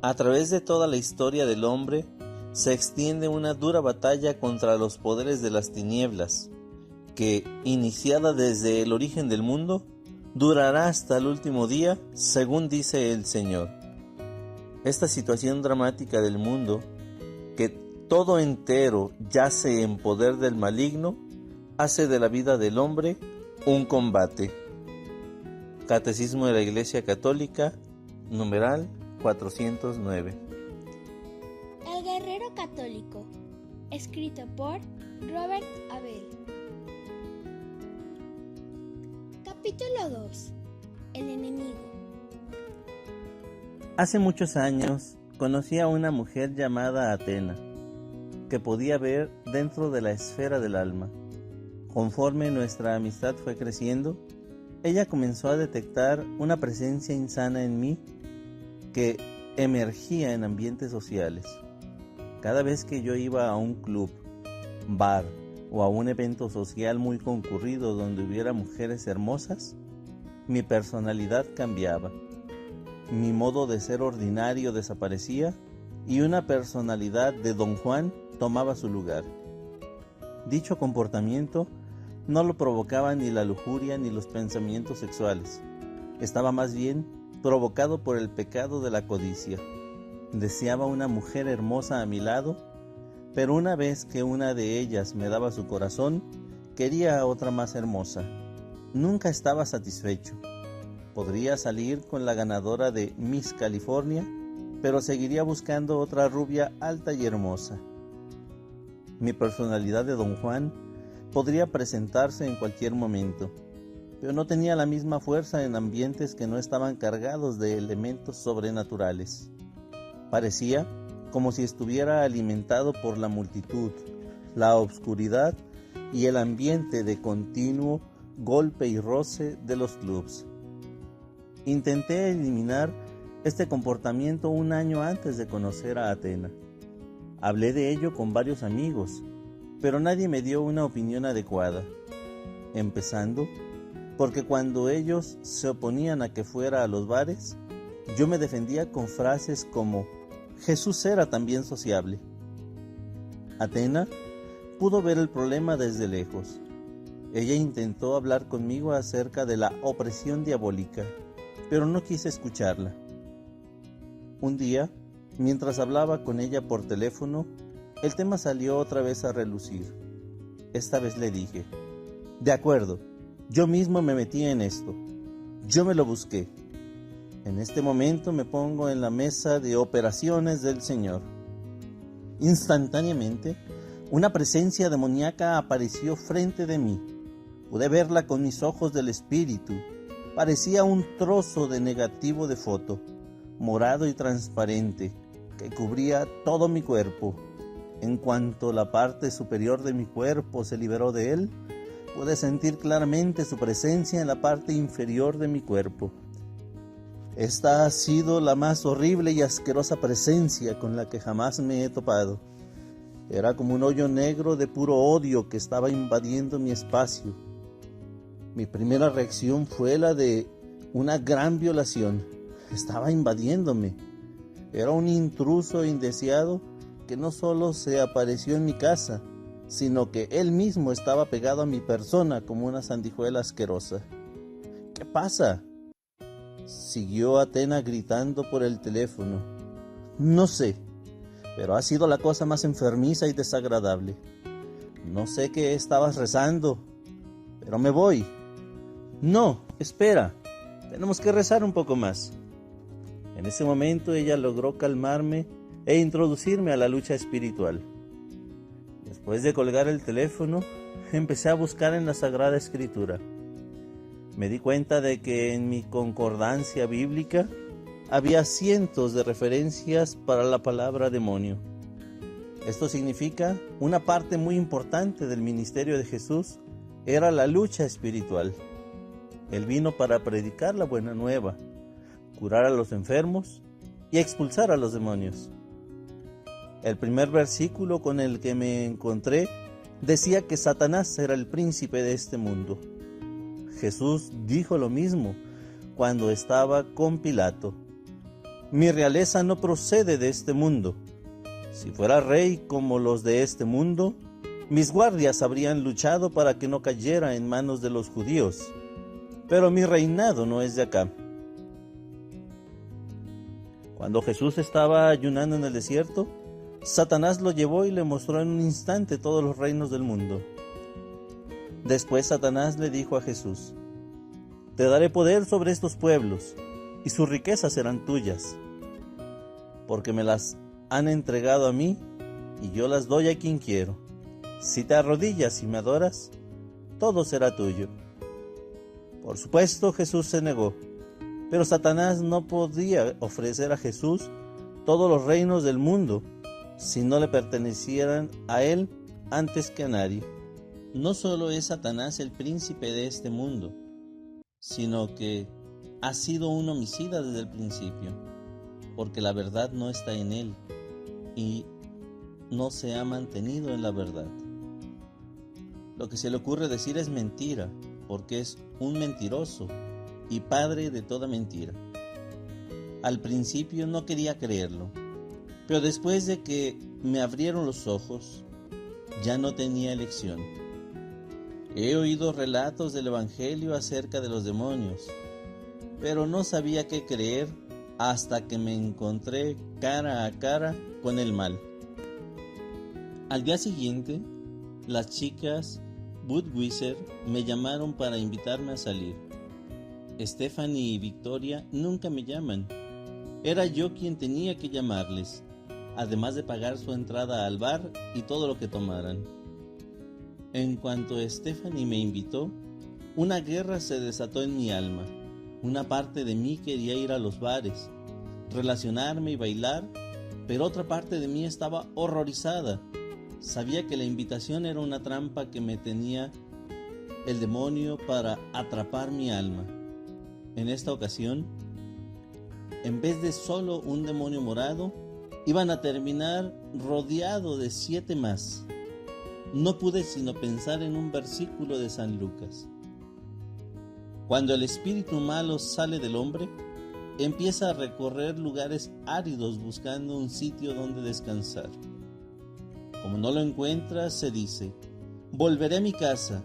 A través de toda la historia del hombre se extiende una dura batalla contra los poderes de las tinieblas, que, iniciada desde el origen del mundo, durará hasta el último día, según dice el Señor. Esta situación dramática del mundo, que todo entero yace en poder del maligno, hace de la vida del hombre un combate. Catecismo de la Iglesia Católica, numeral 409. El guerrero católico, escrito por Robert Abel. Capítulo 2. El enemigo. Hace muchos años conocí a una mujer llamada Atena, que podía ver dentro de la esfera del alma. Conforme nuestra amistad fue creciendo, ella comenzó a detectar una presencia insana en mí que emergía en ambientes sociales. Cada vez que yo iba a un club, bar o a un evento social muy concurrido donde hubiera mujeres hermosas, mi personalidad cambiaba. Mi modo de ser ordinario desaparecía y una personalidad de Don Juan tomaba su lugar. Dicho comportamiento no lo provocaba ni la lujuria ni los pensamientos sexuales. Estaba más bien provocado por el pecado de la codicia. Deseaba una mujer hermosa a mi lado, pero una vez que una de ellas me daba su corazón, quería a otra más hermosa. Nunca estaba satisfecho. Podría salir con la ganadora de Miss California, pero seguiría buscando otra rubia alta y hermosa. Mi personalidad de Don Juan podría presentarse en cualquier momento, pero no tenía la misma fuerza en ambientes que no estaban cargados de elementos sobrenaturales. Parecía como si estuviera alimentado por la multitud, la obscuridad y el ambiente de continuo golpe y roce de los clubs. Intenté eliminar este comportamiento un año antes de conocer a Atena. Hablé de ello con varios amigos, pero nadie me dio una opinión adecuada. Empezando porque cuando ellos se oponían a que fuera a los bares, yo me defendía con frases como Jesús era también sociable. Atena pudo ver el problema desde lejos. Ella intentó hablar conmigo acerca de la opresión diabólica, pero no quise escucharla. Un día, mientras hablaba con ella por teléfono, el tema salió otra vez a relucir. Esta vez le dije, de acuerdo, yo mismo me metí en esto. Yo me lo busqué. En este momento me pongo en la mesa de operaciones del Señor. Instantáneamente, una presencia demoníaca apareció frente de mí. Pude verla con mis ojos del espíritu. Parecía un trozo de negativo de foto, morado y transparente, que cubría todo mi cuerpo. En cuanto la parte superior de mi cuerpo se liberó de él, pude sentir claramente su presencia en la parte inferior de mi cuerpo. Esta ha sido la más horrible y asquerosa presencia con la que jamás me he topado. Era como un hoyo negro de puro odio que estaba invadiendo mi espacio. Mi primera reacción fue la de una gran violación. Estaba invadiéndome. Era un intruso indeseado que no solo se apareció en mi casa, sino que él mismo estaba pegado a mi persona como una sanguijuela asquerosa. ¿Qué pasa?, siguió Atena gritando por el teléfono. No sé, pero ha sido la cosa más enfermiza y desagradable. No sé qué estabas rezando, pero me voy. No, espera, tenemos que rezar un poco más. En ese momento ella logró calmarme e introducirme a la lucha espiritual. Después de colgar el teléfono, empecé a buscar en la Sagrada Escritura. Me di cuenta de que en mi concordancia bíblica había cientos de referencias para la palabra demonio. Esto significa una parte muy importante del ministerio de Jesús era la lucha espiritual. Él vino para predicar la buena nueva, curar a los enfermos y expulsar a los demonios. El primer versículo con el que me encontré decía que Satanás era el príncipe de este mundo. Jesús dijo lo mismo cuando estaba con Pilato. Mi realeza no procede de este mundo. Si fuera rey como los de este mundo, mis guardias habrían luchado para que no cayera en manos de los judíos. Pero mi reinado no es de acá. Cuando Jesús estaba ayunando en el desierto, Satanás lo llevó y le mostró en un instante todos los reinos del mundo. Después Satanás le dijo a Jesús: Te daré poder sobre estos pueblos, y sus riquezas serán tuyas, porque me las han entregado a mí, y yo las doy a quien quiero. Si te arrodillas y me adoras, todo será tuyo. Por supuesto, Jesús se negó, pero Satanás no podía ofrecer a Jesús todos los reinos del mundo si no le pertenecieran a él antes que a nadie. No solo es Satanás el príncipe de este mundo, sino que ha sido un homicida desde el principio, porque la verdad no está en él y no se ha mantenido en la verdad. Lo que se le ocurre decir es mentira, porque es un mentiroso y padre de toda mentira. Al principio no quería creerlo, pero después de que me abrieron los ojos, ya no tenía elección. He oído relatos del Evangelio acerca de los demonios, pero no sabía qué creer hasta que me encontré cara a cara con el mal. Al día siguiente, las chicas Budweiser me llamaron para invitarme a salir. Stephanie y Victoria nunca me llaman. Era yo quien tenía que llamarles, además de pagar su entrada al bar y todo lo que tomaran. En cuanto Stephanie me invitó, una guerra se desató en mi alma. Una parte de mí quería ir a los bares, relacionarme y bailar, pero otra parte de mí estaba horrorizada. Sabía que la invitación era una trampa que me tenía el demonio para atrapar mi alma. En esta ocasión, en vez de solo un demonio morado, iban a terminar rodeado de 7 más. No pude sino pensar en un versículo de San Lucas. Cuando el espíritu malo sale del hombre, empieza a recorrer lugares áridos buscando un sitio donde descansar. Como no lo encuentra, se dice: volveré a mi casa,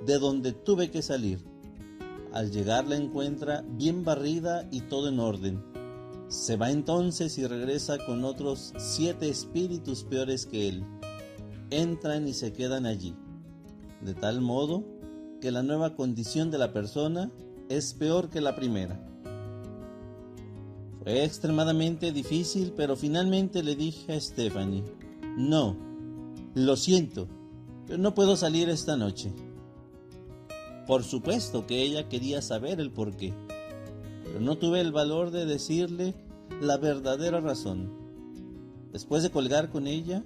de donde tuve que salir. Al llegar la encuentra bien barrida y todo en orden. Se va entonces y regresa con otros 7 espíritus peores que él. Entran y se quedan allí, de tal modo que la nueva condición de la persona es peor que la primera. Fue extremadamente difícil, pero finalmente le dije a Stephanie: no, lo siento, pero no puedo salir esta noche. Por supuesto que ella quería saber el porqué, pero no tuve el valor de decirle la verdadera razón. Después de colgar con ella,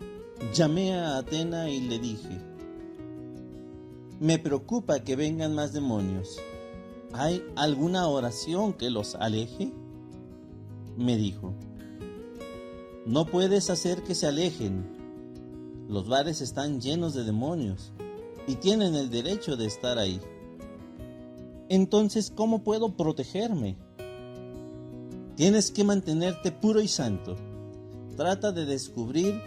llamé a Atena y le dije: me preocupa que vengan más demonios. ¿Hay alguna oración que los aleje? Me dijo: no puedes hacer que se alejen. Los bares están llenos de demonios y tienen el derecho de estar ahí. Entonces, ¿cómo puedo protegerme? Tienes que mantenerte puro y santo. Trata de descubrir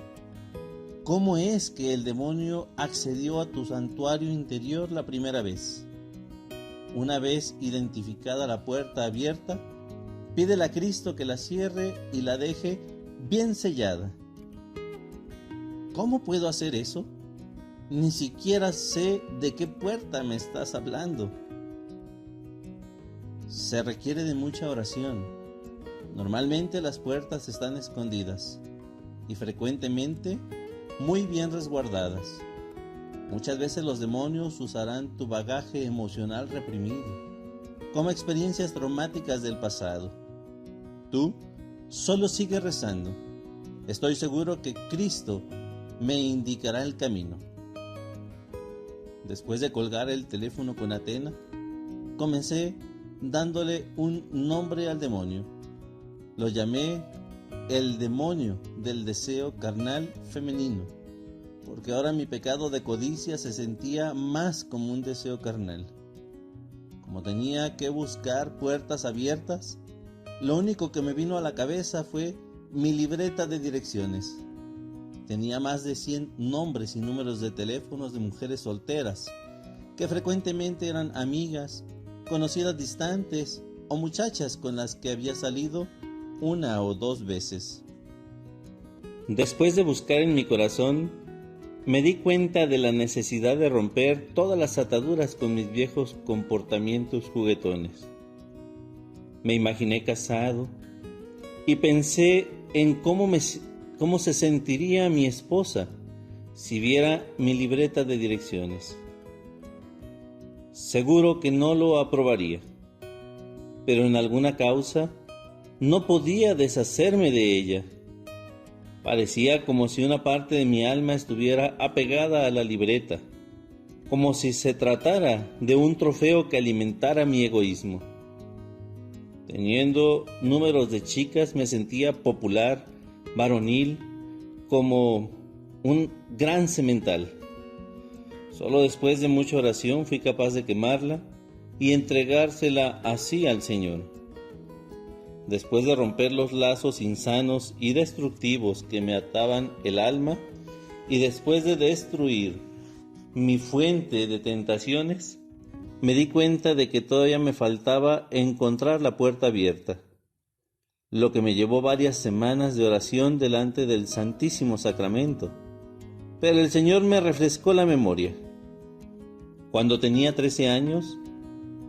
cómo es que el demonio accedió a tu santuario interior la primera vez. Una vez identificada la puerta abierta, pídele a Cristo que la cierre y la deje bien sellada. ¿Cómo puedo hacer eso? Ni siquiera sé de qué puerta me estás hablando. Se requiere de mucha oración. Normalmente las puertas están escondidas y frecuentemente muy bien resguardadas. Muchas veces los demonios usarán tu bagaje emocional reprimido como experiencias traumáticas del pasado. Tú solo sigue rezando. Estoy seguro que Cristo me indicará el camino. Después de colgar el teléfono con Atena, comencé dándole un nombre al demonio. Lo llamé el demonio del deseo carnal femenino, porque ahora mi pecado de codicia se sentía más como un deseo carnal. Como tenía que buscar puertas abiertas, lo único que me vino a la cabeza fue mi libreta de direcciones. Tenía más de 100 nombres y números de teléfonos de mujeres solteras, que frecuentemente eran amigas, conocidas distantes o muchachas con las que había salido 1 o 2 veces. Después de buscar en mi corazón, me di cuenta de la necesidad de romper todas las ataduras con mis viejos comportamientos juguetones. Me imaginé casado y pensé en cómo se sentiría mi esposa si viera mi libreta de direcciones. Seguro que no lo aprobaría, pero en alguna causa no podía deshacerme de ella. Parecía como si una parte de mi alma estuviera apegada a la libreta, como si se tratara de un trofeo que alimentara mi egoísmo. Teniendo números de chicas me sentía popular, varonil, como un gran semental. Solo después de mucha oración fui capaz de quemarla y entregársela así al Señor. Después de romper los lazos insanos y destructivos que me ataban el alma, y después de destruir mi fuente de tentaciones, me di cuenta de que todavía me faltaba encontrar la puerta abierta, lo que me llevó varias semanas de oración delante del Santísimo Sacramento. Pero el Señor me refrescó la memoria. Cuando tenía 13 años,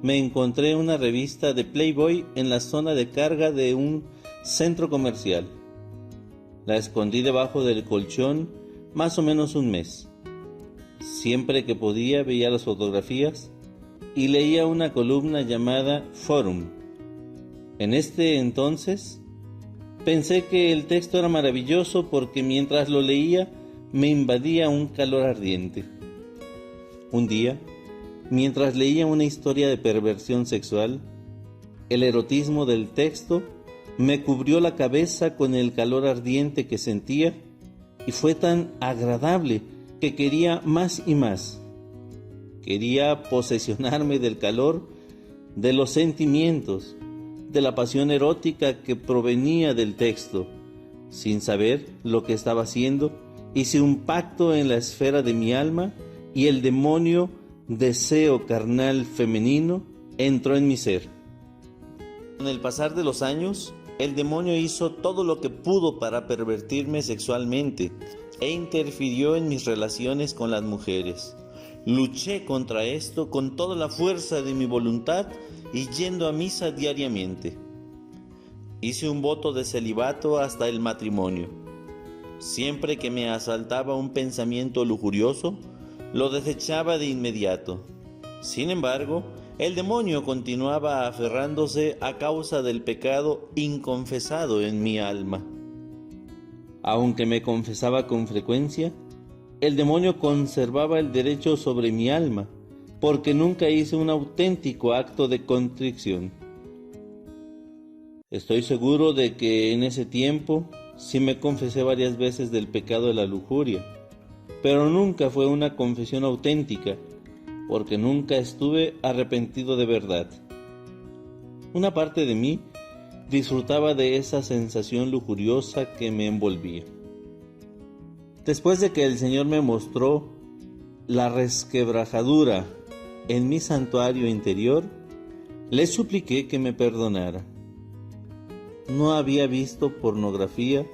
me encontré una revista de Playboy en la zona de carga de un centro comercial. La escondí debajo del colchón más o menos un mes. Siempre que podía veía las fotografías y leía una columna llamada Forum. En este entonces pensé que el texto era maravilloso porque mientras lo leía me invadía un calor ardiente. Un día, mientras leía una historia de perversión sexual, el erotismo del texto me cubrió la cabeza con el calor ardiente que sentía y fue tan agradable que quería más y más. Quería posesionarme del calor, de los sentimientos, de la pasión erótica que provenía del texto, sin saber lo que estaba haciendo. Hice un pacto en la esfera de mi alma y el demonio deseo carnal femenino entró en mi ser. Con el pasar de los años, el demonio hizo todo lo que pudo para pervertirme sexualmente e interfirió en mis relaciones con las mujeres. Luché contra esto con toda la fuerza de mi voluntad y yendo a misa diariamente. Hice un voto de celibato hasta el matrimonio. Siempre que me asaltaba un pensamiento lujurioso, lo desechaba de inmediato. Sin embargo, el demonio continuaba aferrándose a causa del pecado inconfesado en mi alma. Aunque me confesaba con frecuencia, el demonio conservaba el derecho sobre mi alma, porque nunca hice un auténtico acto de contrición. Estoy seguro de que en ese tiempo sí me confesé varias veces del pecado de la lujuria, pero nunca fue una confesión auténtica, porque nunca estuve arrepentido de verdad. Una parte de mí disfrutaba de esa sensación lujuriosa que me envolvía. Después de que el Señor me mostró la resquebrajadura en mi santuario interior, le supliqué que me perdonara. No había visto pornografía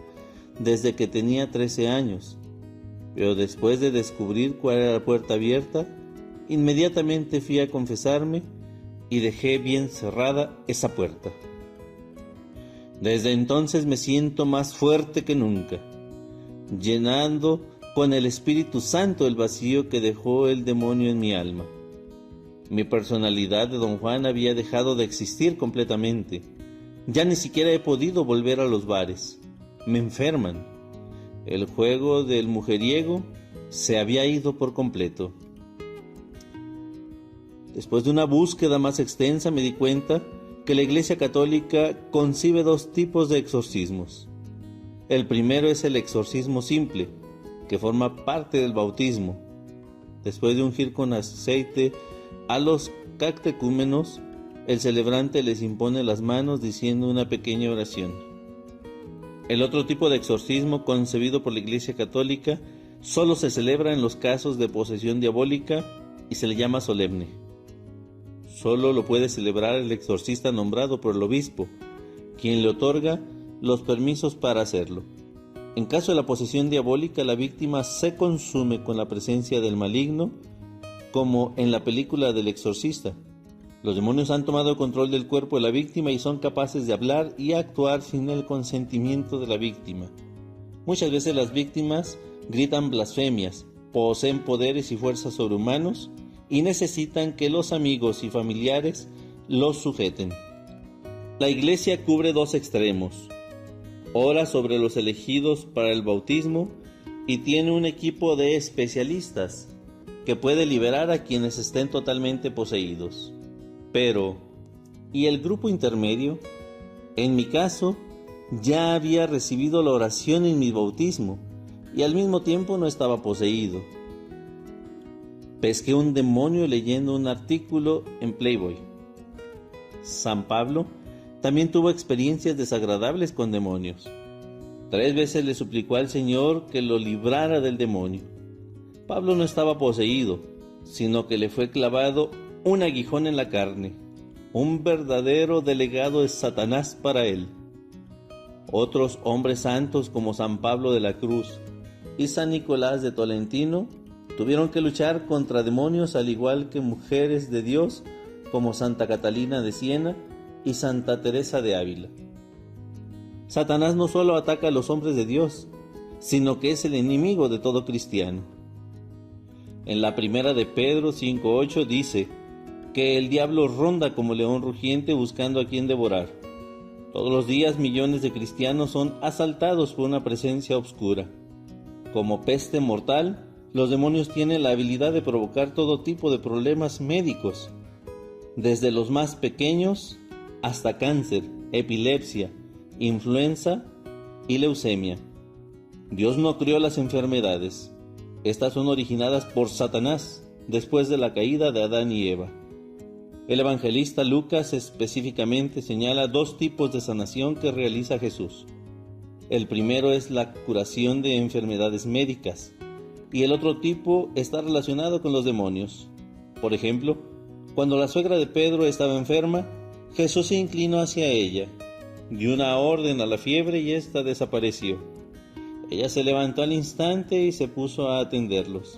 desde que tenía 13 años, pero después de descubrir cuál era la puerta abierta, inmediatamente fui a confesarme y dejé bien cerrada esa puerta. Desde entonces me siento más fuerte que nunca, llenando con el Espíritu Santo el vacío que dejó el demonio en mi alma. Mi personalidad de Don Juan había dejado de existir completamente. Ya ni siquiera he podido volver a los bares. Me enferman. El juego del mujeriego se había ido por completo. Después de una búsqueda más extensa me di cuenta que la Iglesia Católica concibe 2 tipos de exorcismos. El primero es el exorcismo simple, que forma parte del bautismo. Después de ungir con aceite a los catecúmenos, el celebrante les impone las manos diciendo una pequeña oración. El otro tipo de exorcismo concebido por la Iglesia Católica solo se celebra en los casos de posesión diabólica y se le llama solemne. Solo lo puede celebrar el exorcista nombrado por el obispo, quien le otorga los permisos para hacerlo. En caso de la posesión diabólica, la víctima se consume con la presencia del maligno, como en la película del exorcista. Los demonios han tomado control del cuerpo de la víctima y son capaces de hablar y actuar sin el consentimiento de la víctima. Muchas veces las víctimas gritan blasfemias, poseen poderes y fuerzas sobrehumanos y necesitan que los amigos y familiares los sujeten. La Iglesia cubre dos extremos: ora sobre los elegidos para el bautismo y tiene un equipo de especialistas que puede liberar a quienes estén totalmente poseídos. Pero, ¿y el grupo intermedio? En mi caso, ya había recibido la oración en mi bautismo y al mismo tiempo no estaba poseído. Pesqué un demonio leyendo un artículo en Playboy. San Pablo también tuvo experiencias desagradables con demonios. 3 veces le suplicó al Señor que lo librara del demonio. Pablo no estaba poseído, sino que le fue clavado un aguijón en la carne, un verdadero delegado de Satanás para él. Otros hombres santos como San Pablo de la Cruz y San Nicolás de Tolentino tuvieron que luchar contra demonios, al igual que mujeres de Dios como Santa Catalina de Siena y Santa Teresa de Ávila. Satanás no solo ataca a los hombres de Dios, sino que es el enemigo de todo cristiano. En la primera de Pedro 5:8 dice que el diablo ronda como león rugiente buscando a quien devorar. Todos los días millones de cristianos son asaltados por una presencia oscura. Como peste mortal, los demonios tienen la habilidad de provocar todo tipo de problemas médicos, desde los más pequeños hasta cáncer, epilepsia, influenza y leucemia. Dios no creó las enfermedades. Estas son originadas por Satanás después de la caída de Adán y Eva. El evangelista Lucas específicamente señala 2 tipos de sanación que realiza Jesús. El primero es la curación de enfermedades médicas, y el otro tipo está relacionado con los demonios. Por ejemplo, cuando la suegra de Pedro estaba enferma, Jesús se inclinó hacia ella, dio una orden a la fiebre y ésta desapareció. Ella se levantó al instante y se puso a atenderlos.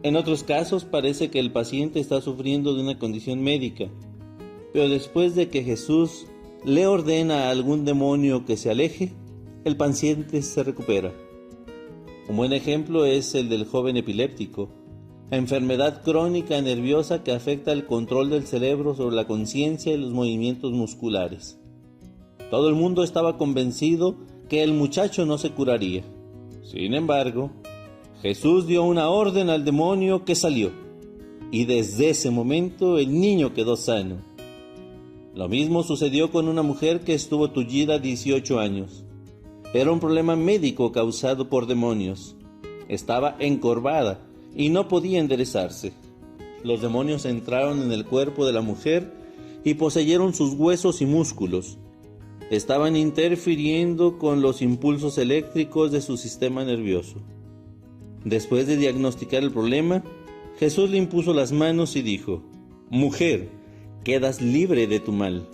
En otros casos parece que el paciente está sufriendo de una condición médica, pero después de que Jesús le ordena a algún demonio que se aleje, el paciente se recupera. Un buen ejemplo es el del joven epiléptico, enfermedad crónica nerviosa que afecta el control del cerebro sobre la conciencia y los movimientos musculares. Todo el mundo estaba convencido que el muchacho no se curaría. Sin embargo, Jesús dio una orden al demonio que salió, y desde ese momento el niño quedó sano. Lo mismo sucedió con una mujer que estuvo tullida 18 años. Era un problema médico causado por demonios. Estaba encorvada y no podía enderezarse. Los demonios entraron en el cuerpo de la mujer y poseyeron sus huesos y músculos. Estaban interfiriendo con los impulsos eléctricos de su sistema nervioso. Después de diagnosticar el problema, Jesús le impuso las manos y dijo: «Mujer, quedas libre de tu mal».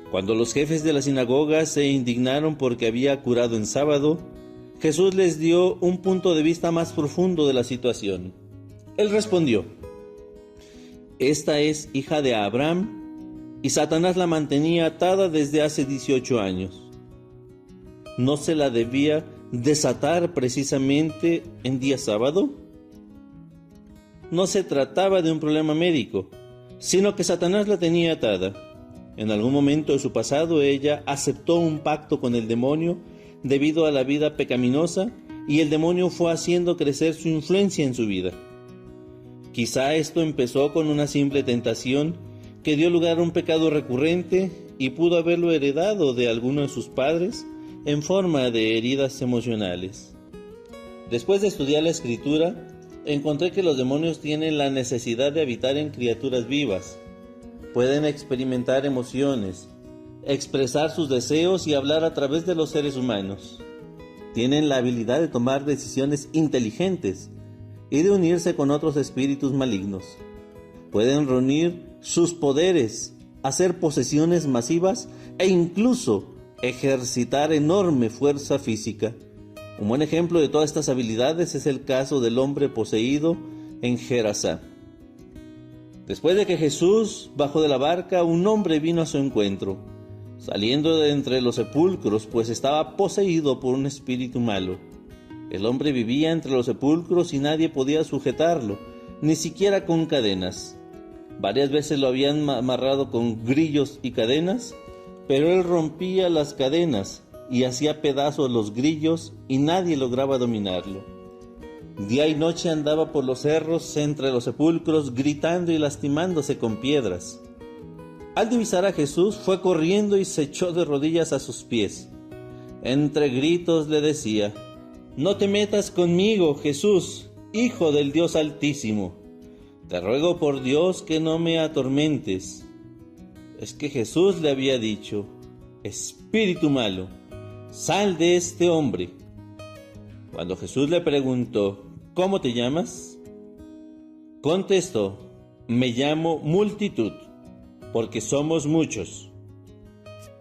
Cuando los jefes de la sinagoga se indignaron porque había curado en sábado, Jesús les dio un punto de vista más profundo de la situación. Él respondió: «Esta es hija de Abraham, y Satanás la mantenía atada desde hace 18 años. ¿No se la debía desatar precisamente en día sábado?». No se trataba de un problema médico, sino que Satanás la tenía atada. En algún momento de su pasado ella aceptó un pacto con el demonio debido a la vida pecaminosa, y el demonio fue haciendo crecer su influencia en su vida. Quizá esto empezó con una simple tentación que dio lugar a un pecado recurrente y pudo haberlo heredado de alguno de sus padres en forma de heridas emocionales. Después de estudiar la Escritura, encontré que los demonios tienen la necesidad de habitar en criaturas vivas. pueden experimentar emociones, expresar sus deseos y hablar a través de los seres humanos. Tienen la habilidad de tomar decisiones inteligentes y de unirse con otros espíritus malignos. Pueden reunir sus poderes, hacer posesiones masivas e incluso ejercitar enorme fuerza física. Un buen ejemplo de todas estas habilidades es el caso del hombre poseído en Gerasá. Después de que Jesús bajó de la barca, un hombre vino a su encuentro, saliendo de entre los sepulcros, pues estaba poseído por un espíritu malo. El hombre vivía entre los sepulcros y nadie podía sujetarlo, ni siquiera con cadenas. Varias veces lo habían amarrado con grillos y cadenas, pero él rompía las cadenas y hacía pedazos los grillos y nadie lograba dominarlo. Día y noche andaba por los cerros entre los sepulcros, gritando y lastimándose con piedras. Al divisar a Jesús, fue corriendo y se echó de rodillas a sus pies. Entre gritos le decía: «No te metas conmigo, Jesús, Hijo del Dios Altísimo. Te ruego por Dios que no me atormentes». Es que Jesús le había dicho: «Espíritu malo, sal de este hombre». Cuando Jesús le preguntó: «¿Cómo te llamas?», contestó: «Me llamo Multitud, porque somos muchos».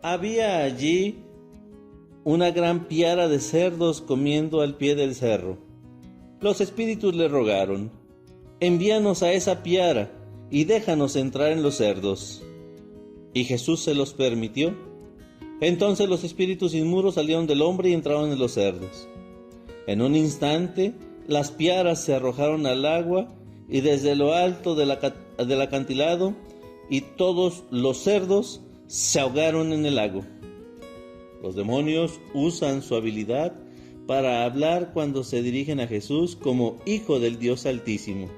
Había allí una gran piara de cerdos comiendo al pie del cerro. Los espíritus le rogaron: «Envíanos a esa piara y déjanos entrar en los cerdos». Y Jesús se los permitió. Entonces los espíritus inmundos salieron del hombre y entraron en los cerdos. En un instante, las piaras se arrojaron al agua y desde lo alto del acantilado, y todos los cerdos se ahogaron en el lago. Los demonios usan su habilidad para hablar cuando se dirigen a Jesús como Hijo del Dios Altísimo.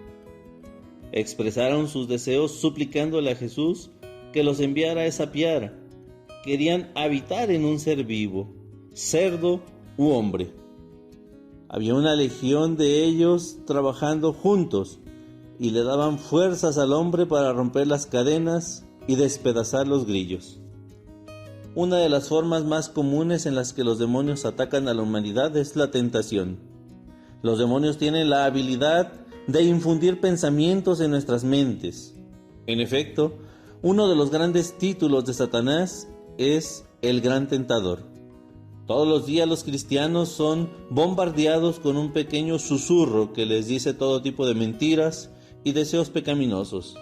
Expresaron sus deseos suplicándole a Jesús que los enviara a esa piara. Querían habitar en un ser vivo, cerdo u hombre. Había una legión de ellos trabajando juntos y le daban fuerzas al hombre para romper las cadenas y despedazar los grillos. Una de las formas más comunes en las que los demonios atacan a la humanidad es la tentación. Los demonios tienen la habilidad de infundir pensamientos en nuestras mentes. En efecto, uno de los grandes títulos de Satanás es el Gran Tentador. Todos los días los cristianos son bombardeados con un pequeño susurro que les dice todo tipo de mentiras y deseos pecaminosos.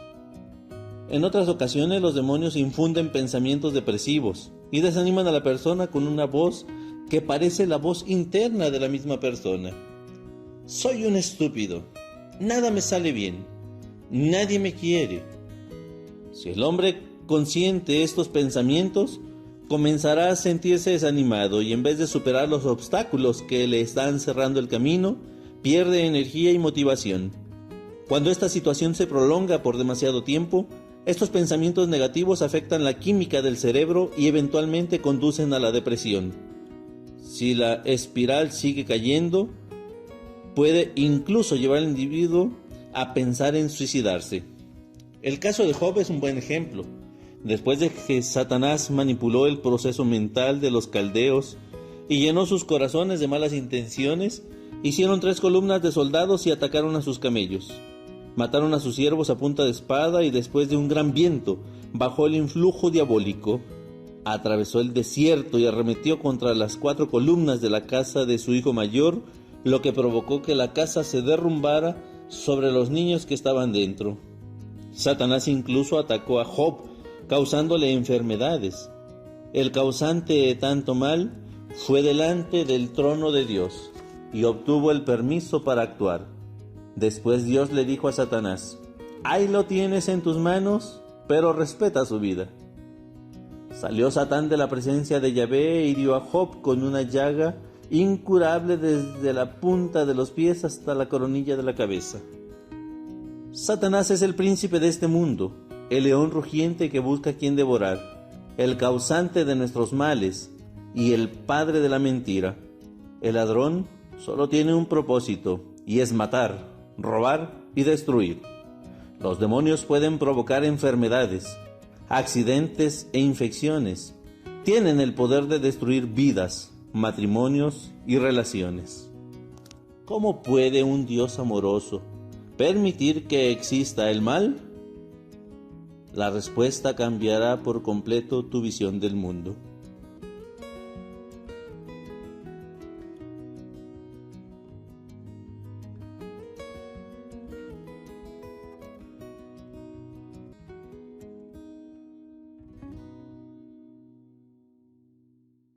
En otras ocasiones los demonios infunden pensamientos depresivos y desaniman a la persona con una voz que parece la voz interna de la misma persona. «Soy un estúpido, nada me sale bien, nadie me quiere». Si el hombre consiente estos pensamientos, comenzará a sentirse desanimado y en vez de superar los obstáculos que le están cerrando el camino, pierde energía y motivación. Cuando esta situación se prolonga por demasiado tiempo, estos pensamientos negativos afectan la química del cerebro y eventualmente conducen a la depresión. Si la espiral sigue cayendo, puede incluso llevar al individuo a pensar en suicidarse. El caso de Job es un buen ejemplo. Después de que Satanás manipuló el proceso mental de los caldeos y llenó sus corazones de malas intenciones, hicieron 3 columnas de soldados y atacaron a sus camellos. Mataron a sus siervos a punta de espada y después de un gran viento, bajo el influjo diabólico, atravesó el desierto y arremetió contra las 4 columnas de la casa de su hijo mayor, lo que provocó que la casa se derrumbara sobre los niños que estaban dentro. Satanás incluso atacó a Job, causándole enfermedades. El causante de tanto mal fue delante del trono de Dios y obtuvo el permiso para actuar. Después Dios le dijo a Satanás: «Ahí lo tienes en tus manos, pero respeta su vida». Salió Satán de la presencia de Yahvé y hirió a Job con una llaga incurable desde la punta de los pies hasta la coronilla de la cabeza. Satanás es el príncipe de este mundo, el león rugiente que busca a quien devorar, el causante de nuestros males y el padre de la mentira. El ladrón solo tiene un propósito, y es matar, robar y destruir. Los demonios pueden provocar enfermedades, accidentes e infecciones tienen el poder de destruir vidas, matrimonios y relaciones. ¿Cómo puede un Dios amoroso permitir que exista el mal? La respuesta cambiará por completo tu visión del mundo.